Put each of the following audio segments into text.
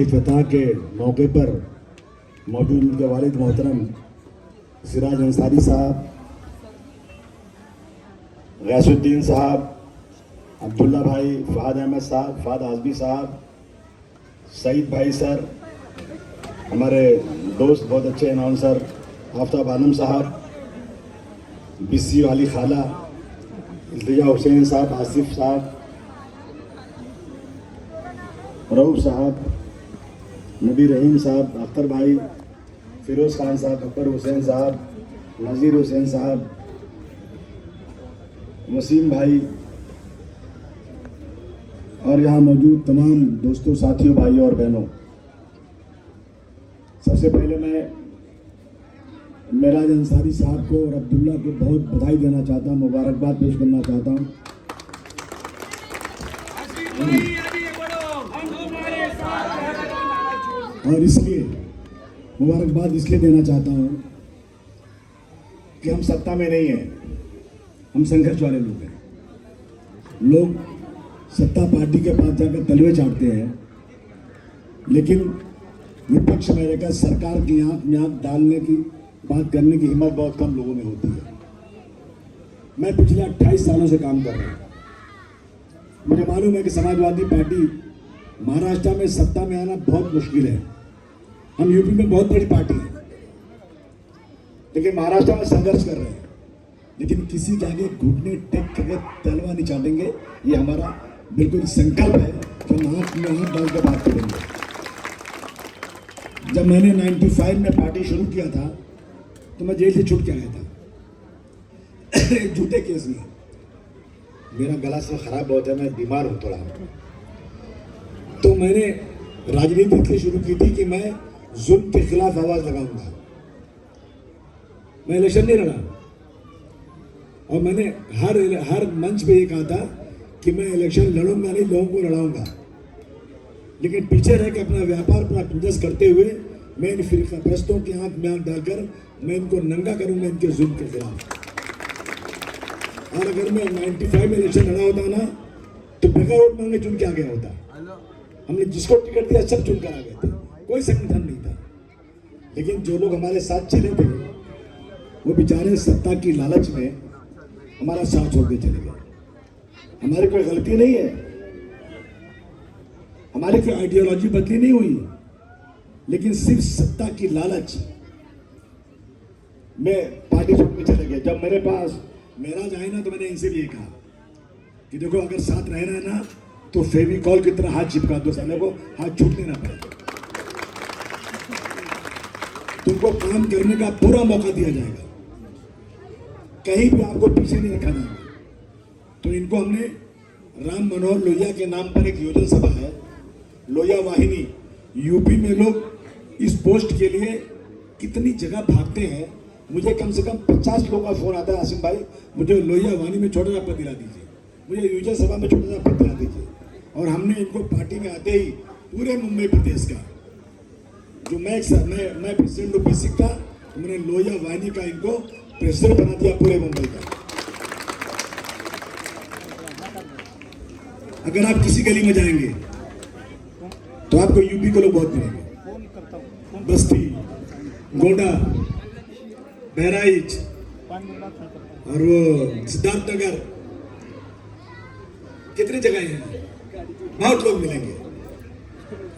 इफ्तिताह के मौके पर मौजूद उनके वालिद मोहतरम सिराज अंसारी साहब, गैसुद्दीन साहब, अब्दुल्ला भाई, फ़हाद अहमद साहब, फ़हाद आज़मी साहब, सईद भाई सर, हमारे दोस्त बहुत अच्छे अनाउंसर आफ्ताब आलम साहब, बिस्सी वाली खाला, इल्तिजा हुसैन साहब, आसिफ साहब, रऊफ साहब, नबी रहीम साहब, अख्तर भाई, फिरोज़ खान साहब, अकबर हुसैन साहब, नज़ीर हुसैन साहब, वसीम भाई और यहाँ मौजूद तमाम दोस्तों, साथियों, भाइयों और बहनों, सबसे पहले मैं मेराज अंसारी साहब को और अब्दुल्ला को बहुत बधाई देना चाहता हूँ, मुबारकबाद पेश करना चाहता हूँ। और इसलिए मुबारकबाद इसलिए देना चाहता हूँ कि हम सत्ता में नहीं हैं, हम संघर्ष वाले लोग हैं। लोग सत्ता पार्टी के पास जाकर तलवे चाटते हैं, लेकिन विपक्ष में रहकर सरकार की आंख में आंख डालने की बात करने की हिम्मत बहुत कम लोगों में होती है। मैं पिछले 28 सालों से काम कर रहा हूँ। मुझे मालूम है कि समाजवादी पार्टी महाराष्ट्र में सत्ता में आना बहुत मुश्किल है। हम यूपी में बहुत बड़ी पार्टी है, लेकिन महाराष्ट्र में संघर्ष कर रहे हैं। लेकिन किसी के आगे घुटने टेक करके तलवा नहीं चाटेंगे, ये हमारा बिल्कुल संकल्प है कि हम आंख में आंख डाल कर बात करेंगे। जब मैंने 95 में पार्टी शुरू किया था तो मैं जेल से छूट के आया था एक झूठे केस में। मेरा गला से खराब बहुत है, मैं बीमार हूँ थोड़ा। तो मैंने राजनीति इसलिए शुरू की थी कि मैं जुल्म के खिलाफ आवाज लगाऊंगा। मैं इलेक्शन नहीं लड़ा और मैंने हर मंच पे ये कहा था कि मैं इलेक्शन लड़ूंगा नहीं, लोगों को लड़ाऊंगा। लेकिन पीछे रह के अपना व्यापार, अपना बिजनेस करते हुए मैं इन फिरकापरस्तों की आंख में आंख डालकर मैं इनको नंगा करूंगा, इनके जुल्म के खिलाफ। और अगर मैं 95 में इलेक्शन लड़ा होता ना तो बगैर वोट मांगे चुन के आ गया होता। हमने जिसको टिकट दिया सब चुनकर आ गए थे, कोई संगठन नहीं था। लेकिन जो लोग हमारे साथ चले थे वो बेचारे सत्ता की लालच में हमारा साथ छोड़ के चले गए। हमारी कोई गलती नहीं है, हमारी कोई आइडियोलॉजी बदली नहीं हुई, लेकिन सिर्फ सत्ता की लालच में पार्टी छोड़ के चले गए। जब मेरे पास मेराज आए ना तो मैंने इनसे भी कहा कि देखो, अगर साथ रहना है ना तो फेविकॉल की तरह हाथ चिपका दो, साले को हाथ छूटने ना पड़े। तुमको काम करने का पूरा मौका दिया जाएगा, कहीं भी आपको पीछे नहीं रखा जाएगा। तो इनको हमने राम मनोहर लोहिया के नाम पर एक योजना सभा है, लोहिया वाहिनी। यूपी में लोग इस पोस्ट के लिए कितनी जगह भागते हैं। मुझे कम से कम 50 लोगों का फोन आता है, आसिम भाई मुझे लोहिया वाहिनी में छोटा सा पद दिला दीजिए, मुझे योजना सभा में छोटा सा पद दिला दीजिए। और हमने इनको पार्टी में आते ही पूरे मुंबई प्रदेश का जो मैं प्रेसिडेंट हूँ बेसिक का, तो मैंने लोहिया वाहिनी का इनको प्रेसिडेंट बना दिया पूरे मुंबई का। अगर आप किसी गली में जाएंगे तो आपको यूपी के लोग बहुत मिलेंगे। बस्ती, गोंडा, बहराइच और वो सिद्धार्थनगर, कितनी जगह हैं, बहुत लोग मिलेंगे।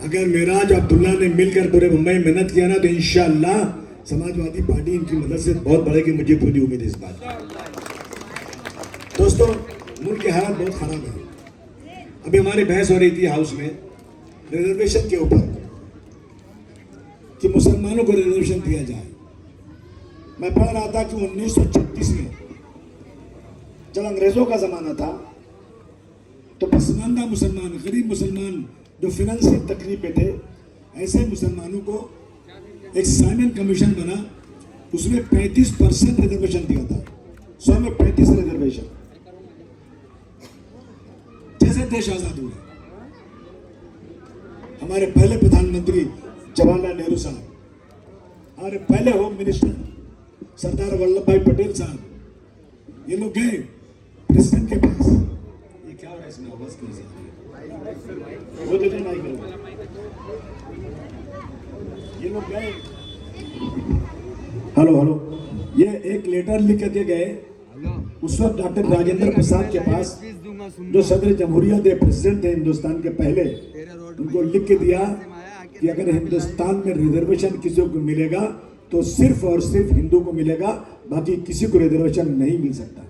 अगर मेराज अब्दुल्ला ने मिलकर पूरे मुंबई में मेहनत किया ना तो इंशाअल्लाह समाजवादी पार्टी इनकी मदद से बहुत बढ़ेगी, मुझे पूरी उम्मीद है इस बात। दोस्तों, मुल्क के हालात बहुत खराब है। अभी हमारी बहस हो रही थी हाउस में रिजर्वेशन के ऊपर कि मुसलमानों को रिजर्वेशन दिया जाए। मैं पढ़ रहा था कि 1936 में जब अंग्रेजों का जमाना था तो पसमानदा मुसलमान, गरीब मुसलमान जो फिनेंशियल तकलीफ में थे, ऐसे मुसलमानों को एक साइमन कमीशन बना, उसमें 35% रिजर्वेशन दिया था। 100 में 35 रिजर्वेशन। जैसे देश आजाद हुए, हमारे पहले प्रधानमंत्री जवाहरलाल नेहरू साहब, हमारे पहले होम मिनिस्टर सरदार वल्लभ भाई पटेल साहब, ये लोग गए प्रेसिडेंट के पास। ये क्या हो रहा है इसमें, आवाज कैसे आ रही है? वो दे देना माइक में। ये लोग गए, हेलो, ये एक लेटर लिख के गए उस वक्त डॉक्टर राजेंद्र प्रसाद के पास, जो सदर जमहूरियत थे, प्रेसिडेंट थे हिंदुस्तान के पहले, उनको लिख के दिया कि अगर हिंदुस्तान में रिजर्वेशन किसी को मिलेगा तो सिर्फ और सिर्फ हिंदू को मिलेगा, बाकी किसी को रिजर्वेशन नहीं मिल सकता।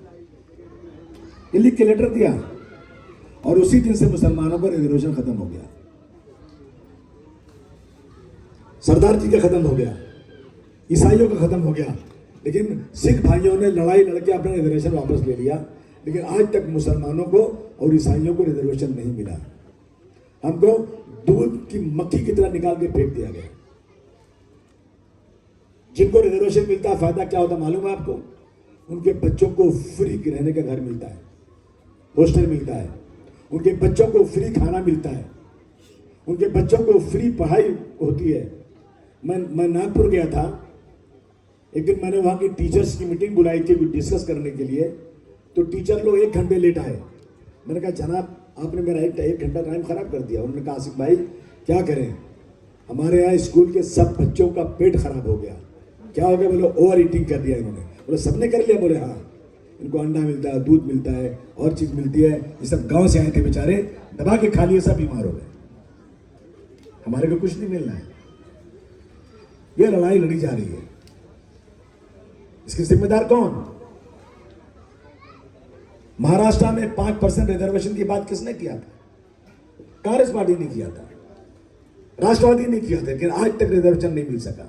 ये लिख के लेटर दिया और उसी दिन से मुसलमानों का रिजर्वेशन खत्म हो गया। सरदार जी का खत्म हो गया, ईसाइयों का खत्म हो गया, लेकिन सिख भाइयों ने लड़ाई लड़के अपना रिजर्वेशन वापस ले लिया। लेकिन आज तक मुसलमानों को और ईसाइयों को रिजर्वेशन नहीं मिला। हमको दूध की मक्खी की तरह निकाल के फेंक दिया गया। जिनको रिजर्वेशन मिलता है फायदा क्या होता मालूम है आपको? उनके बच्चों को फ्री रहने का घर मिलता है, हॉस्टल मिलता है, उनके बच्चों को फ्री खाना मिलता है, उनके बच्चों को फ्री पढ़ाई होती है। मैं नागपुर गया था, एक दिन मैंने वहां की टीचर्स की मीटिंग बुलाई थी डिस्कस करने के लिए, तो टीचर लोग 1 घंटे लेट आए। मैंने कहा जनाब आपने मेरा एक घंटा टाइम खराब कर दिया। उन्होंने कहा आसिफ भाई क्या करें, हमारे यहाँ स्कूल के सब बच्चों का पेट खराब हो गया। क्या हो गया? बोले ओवर ईटिंग कर दिया इन्होंने। बोले सबने कर लिया? बोले हाँ, इनको अंडा मिलता है, दूध मिलता है, और चीज मिलती है, ये सब गांव से आए थे बेचारे, दबा के खा लिए, सब बीमार हो गए। हमारे को कुछ नहीं मिलना है। ये लड़ाई लड़ी जा रही है, इसके जिम्मेदार कौन? महाराष्ट्र में 5% रिजर्वेशन की बात किसने किया था? कांग्रेस पार्टी ने किया था, राष्ट्रवादी ने किया था, लेकिन आज तक रिजर्वेशन नहीं मिल सका।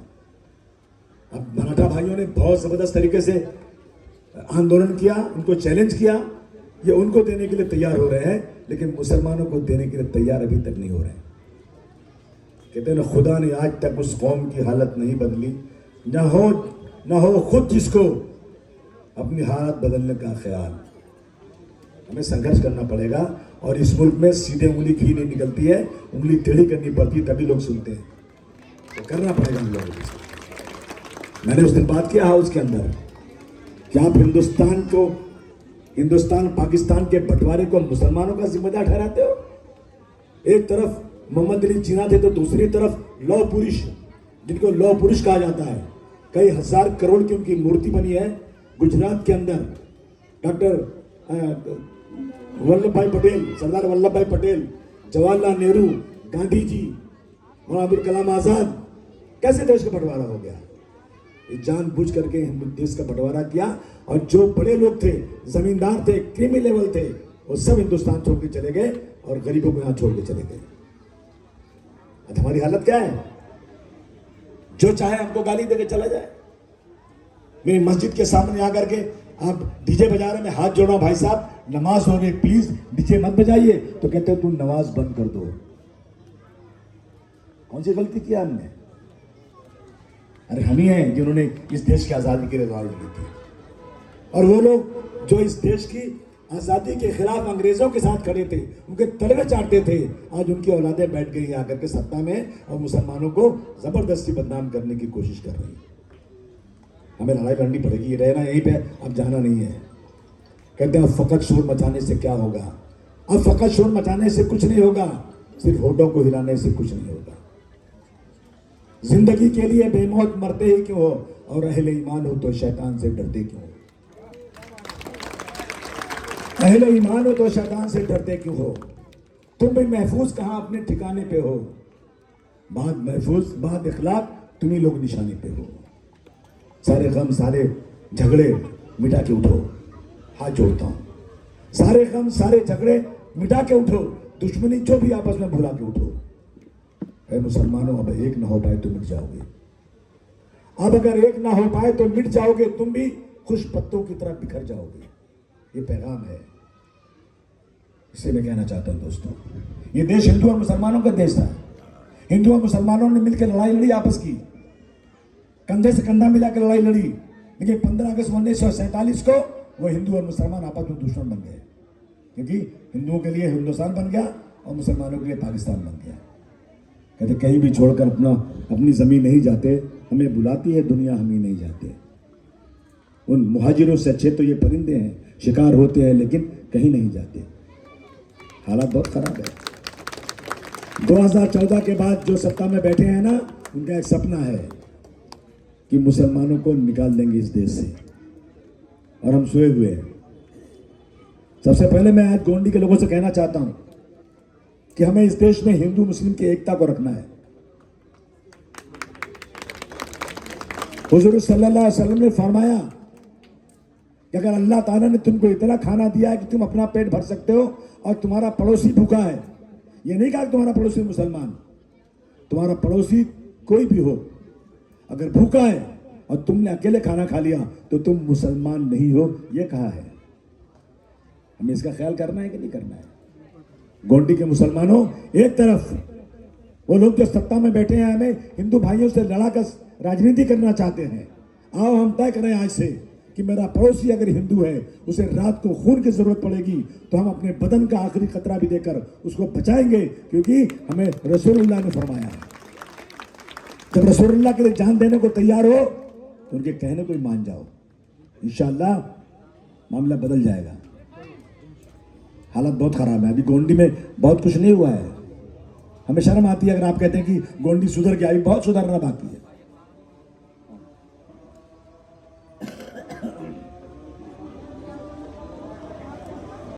अब मराठा भाइयों ने बहुत जबरदस्त तरीके से आंदोलन किया, उनको चैलेंज किया, ये उनको देने के लिए तैयार हो रहे हैं, लेकिन मुसलमानों को देने के लिए तैयार अभी तक नहीं हो रहे। कहते हैं खुदा ने आज तक उस कौम की हालत नहीं बदली, न हो खुद जिसको अपनी हालत बदलने का ख्याल। हमें संघर्ष करना पड़ेगा, और इस मुल्क में सीधे उंगली घी नहीं निकलती है, उंगली टेढ़ी करनी पड़ती है, तभी लोग सुनते हैं। तो करना पड़ेगा हम लोगों को। मैंने उस दिन बात किया हाउस के अंदर कि आप हिंदुस्तान पाकिस्तान के बंटवारे को मुसलमानों का जिम्मेदार ठहराते हो। एक तरफ मोहम्मद अली जिन्ना थे, तो दूसरी तरफ लौह पुरुष, जिनको लौह पुरुष कहा जाता है, कई हजार करोड़ की उनकी मूर्ति बनी है गुजरात के अंदर। डॉक्टर वल्लभ भाई पटेल, सरदार वल्लभ भाई पटेल, जवाहरलाल नेहरू, गांधी जी, मौलाना अबुल कलाम आजाद, कैसे देश का बंटवारा हो गया? जानबूझ करके हिंदू देश का बंटवारा किया, और जो बड़े लोग थे, जमींदार थे, क्रीमी लेवल थे, वो सब हिंदुस्तान छोड़ के चले गए और गरीबों को यहां छोड़ के चले गए। आज हमारी हालत क्या है? जो चाहे हमको गाली देके चला जाए। मेरी मस्जिद के सामने आकर के आप डीजे बजा रहे, मैं हाथ जोड़ रहा हूं, भाई साहब नमाज हो रही, प्लीज डीजे मत बजाइए, तो कहते हो तुम नमाज बंद कर दो। कौन सी गलती किया हमने? अरे हम ही हैं जिन्होंने इस देश की आजादी के लिए लड़ाई लड़ी थी, और वो लोग जो इस देश की आजादी के खिलाफ अंग्रेजों के साथ खड़े थे, उनके तलवे चाटते थे, आज उनकी औलादें बैठ गई आकर के सत्ता में और मुसलमानों को जबरदस्ती बदनाम करने की कोशिश कर रही है। हमें लड़ाई लड़नी पड़ेगी, रहना यहीं पे, अब जाना नहीं है। कहते हैं फकत शोर मचाने से क्या होगा? अब फकत शोर मचाने से कुछ नहीं होगा, सिर्फ होठों को हिलाने से कुछ नहीं होगा। जिंदगी के लिए बेमौत मरते ही क्यों हो, और अहले ईमान हो तो शैतान से डरते क्यों हो? अहले ईमान हो तो शैतान से डरते क्यों हो? तुम भी महफूज कहां अपने ठिकाने पे हो, बाद महफूज बाद इखलाक तुम्ही लोग निशाने पे हो। सारे गम सारे झगड़े मिटा के उठो, हाथ जोड़ता हूं। सारे गम सारे झगड़े मिटा के उठो, दुश्मनी जो भी आपस में भुला के उठो। ऐ मुसलमानों, अब एक ना हो पाए तो मिट जाओगे। अब अगर एक ना हो पाए तो मिट जाओगे, तुम भी खुश पत्तों की तरह बिखर जाओगे। ये पैगाम है, इससे मैं कहना चाहता हूं दोस्तों, ये देश हिंदू और मुसलमानों का देश था। हिंदू और मुसलमानों ने मिलकर लड़ाई लड़ी आपस की, कंधे से कंधा मिलाकर लड़ाई लड़ी, लेकिन 15 अगस्त 1947 को वो हिंदू और मुसलमान आपस में दुश्मन बन गए, क्योंकि हिंदुओं के लिए हिंदुस्तान बन गया और मुसलमानों के लिए पाकिस्तान बन गया। कहते कहीं भी छोड़कर अपनी जमीन नहीं जाते, हमें बुलाती है दुनिया, हम ही नहीं जाते। उन मुहाजिरों से अच्छे तो ये परिंदे हैं, शिकार होते हैं लेकिन कहीं नहीं जाते। हालात बहुत खराब है। 2014 के बाद जो सत्ता में बैठे हैं ना, उनका एक सपना है कि मुसलमानों को निकाल देंगे इस देश से, और हम सोए हुए हैं। सबसे पहले मैं आज गोंडी के लोगों से कहना चाहता हूं कि हमें इस देश में हिंदू मुस्लिम की एकता को रखना है। हुजूर सल्लल्लाहु अलैहि वसल्लम ने फरमाया कि अगर अल्लाह ताला ने तुमको इतना खाना दिया है कि तुम अपना पेट भर सकते हो और तुम्हारा पड़ोसी भूखा है, ये नहीं कहा कि तुम्हारा पड़ोसी मुसलमान, तुम्हारा पड़ोसी कोई भी हो, अगर भूखा है और तुमने अकेले खाना खा लिया तो तुम मुसलमान नहीं हो, ये कहा है। हमें इसका ख्याल करना है कि नहीं करना है? गोंडी के मुसलमानों, एक तरफ वो लोग जो सत्ता में बैठे हैं हमें हिंदू भाइयों से लड़ाकर राजनीति करना चाहते हैं। आओ हम तय करें आज से कि मेरा पड़ोसी अगर हिंदू है, उसे रात को खून की जरूरत पड़ेगी तो हम अपने बदन का आखिरी खतरा भी देकर उसको बचाएंगे, क्योंकि हमें रसूलुल्लाह ने फरमाया है। जब रसूलुल्लाह के लिए जान देने को तैयार हो तो उनके कहने को ही मान जाओ, इंशाअल्लाह मामला बदल जाएगा। हालत बहुत खराब है, अभी गोंडी में बहुत कुछ नहीं हुआ है। हमें शर्म आती है अगर आप कहते हैं कि गोंडी सुधर गया, अभी बहुत सुधरना बाकी है।